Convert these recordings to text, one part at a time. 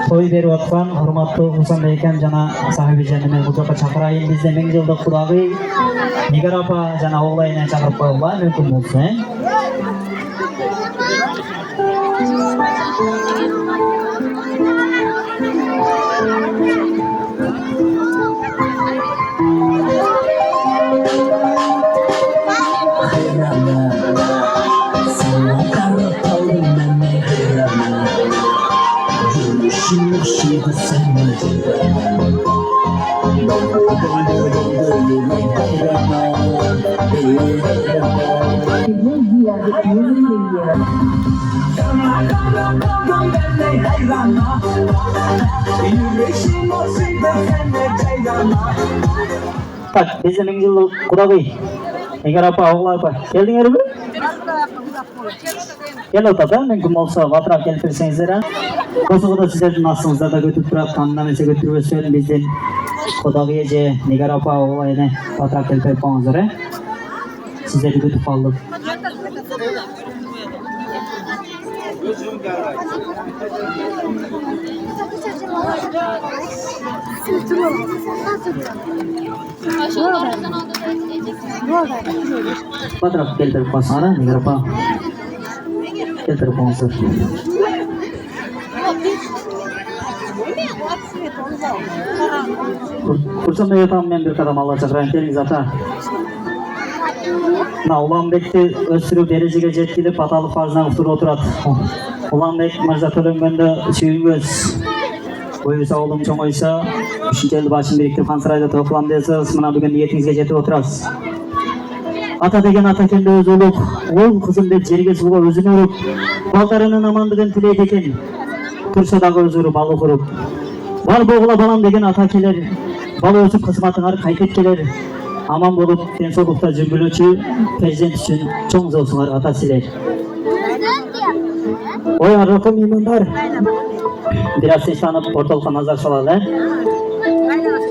той берип аткан урматтуу Хусанбек экен жана сахибижаны мен бул жака чакырайын. Бизде 1000 жылдык кудагый Нигар апа жана оглайына чакырып коелула, мүмкүн болсо. Так, bizde 1000 yıllık kudagıy Nigar apa, oğla apa, geldingер mi? Gel otada, mümkün olsa vatraq keltirsеңizdер, ha? Kosuğuda sizlerden aslınızda da götürüp durak, kanından ese götürüp ösüyorum bizden kudagıy ece Nigar apa, oğla yine vatraq keltirip koyuңuzдар, ha? Sizleri götürüp aldık. Vatraq keltirip koyuңlar, ha? Nigar apa keltirip koyuңuzдар. Kursanbek atam men bir kadam Allah çakırayın, keliniz ata. Ulanbek'ti ösürüp derecege jetkilip atalık farzına uturup oturat. Ulanbek Mirza Төлөнгөндө сүйүнгөз. Oysa oğlum çoğuysa, 3. elde başını biriktirip Hansıray'da toplam deseniz, mına bugün niyetinize jetip oturasız. Ata degen ata kendi öz olup, oğul kızım dep jerge suga özünü urup, balдарынын amandыгын tileyt eken. Tursa dagı öz urup, balı kurup. Bal boğula balam degen ata keler, bal özüp kızmatыңар kaytet keler. Aman bolup, densolukta жүргүлүүчү президент үчүн чоң зоосуңар ата силер. Ой аракым имандар. Biraz seçlanıp ortalıkta nazar salалы.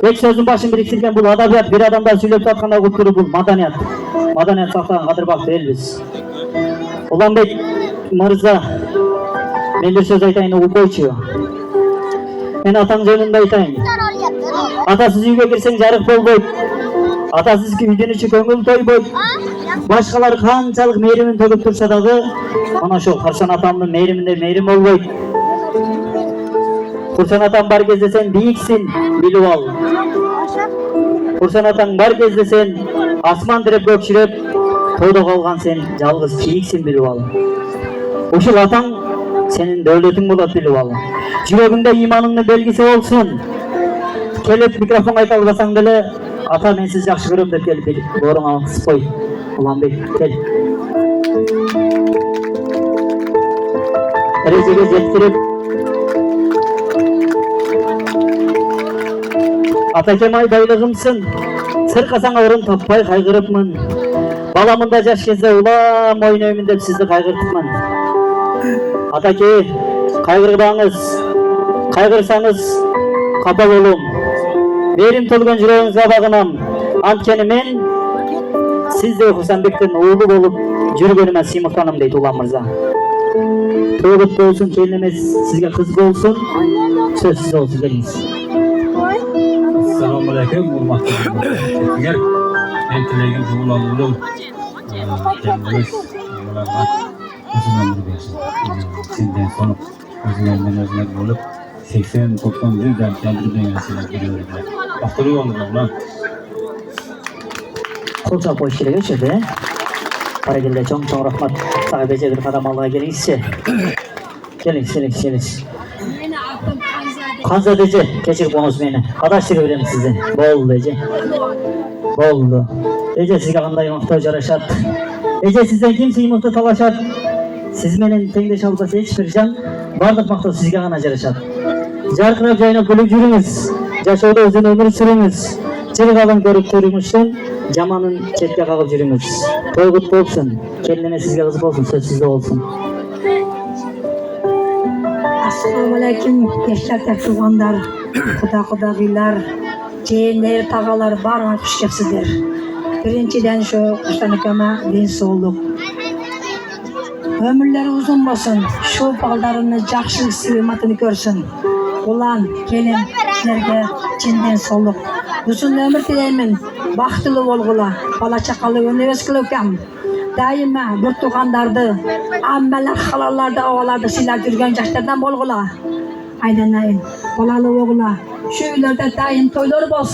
Tek sözün başын biriktirген бұл адабият, bir адамдар сүйлөп жатканда күткүрү бұл маданият. Маданият сактаган кадырбак элбиз. Уланбек Мырза, мен bir söz айтайын, угуп койчу. Мен атаң жөнүндө айтайын. Атасыз үйгө кирсең жарык болбойт. Атасыз үйдүн ичи көңүл тойбойт. Башкалар канчалык мээримин төгүп турса дагы, мына ошол Курсан атамдын мээриминде мээрим болбойт. Курсан атам бар кезде сен бийиксин, билип ал. Курсан атаң бар кезде сен асман тиреп көкчүрөп, тоодо калган сен жалгыз кийиксин, билип ал. Ушул атаң сенин дөөлөтүң болот, билип ал. Жүрөгүңдө иманыңдын белгиси болсун. Келип микрофон айта албасаң деле, ата мен сиз жакшы көрөм деп келип бооруңа кысып кой. Уланбек, кел. Эрежеге жеткирип, атакем-ай байлыгымсың, сыркасаң орун таппай кайгырыпмын. Баламында жаш кезде улам ойноймун деп сизди кайгыртыпмын. Атаке, кайгырбаңыз, кайгырсаңыз капа болом. Мээрим толгон жүрөгүңүзгө багынам. Анткени мен сизде Хусанбектин уулу болуп жүргөнүмө сыймыктанам, дейт Улан Мырза. Тоогут болсун, келин эмес, сизге кыз болсун, сөз сиз болсун, келиңиз. Assalamu alaikum, урматтуу кесиптер. Мен тилегим жугулан уулум. Келиңиз, уларга өзүн өмүр берсин. Сизден сонуп, өзүңөрдөн өзүңөр болуп, 80-90 yıl kendimden yaşayan biliyorum. Hatırlıyor musun lan? Kolça boş yere geçirdi. Para geldi, çok rahmat. Sahibice bir kadam Allah'a gelingizçe. Geliniz. Kanza dece, geçir bonus beni. Adaşlık öğrenim sizden. Boldu Ece. Boldu. Ece sizge kanday muhtaç yaraşat. Ece sizden kimse yumurta talaşat. Siz menin tengdeş algısı hiçbir can. Bardık makta sizge gana yaraşat. Жарқырап жайнап күлүп жүрүңүз. Жашоодо өзүн өмүр сүрүңүз. Чыргалын көрүп көрүңүздөн жаманын четке кагып жүрүңүз. Тойгут болсун. Келине сизге кыз болсун, сөз сизде болсун. Assalamu alaikum, yaşlar tuğanlar, kudagılar, jeğenler, tağalar barına kuş kepsidir. Birinciden şu Kuştan akama den soğulduk. Ömürleri uzun olsun. Şu ballarını, жақсы sıhhatini görsün. Ulan, gelin, sizlerge içinden soluk. Uzun ömür dileymin. Baxtılı olgula. Bala çakalı önü öskülükəm. Daima bir tuğandardı. Ammeler, halallarda, ovalarda silah жүрген жаштардан болgula. Aydanayın. Bolalı oğula. Şu üylerde daim toyları bolsun.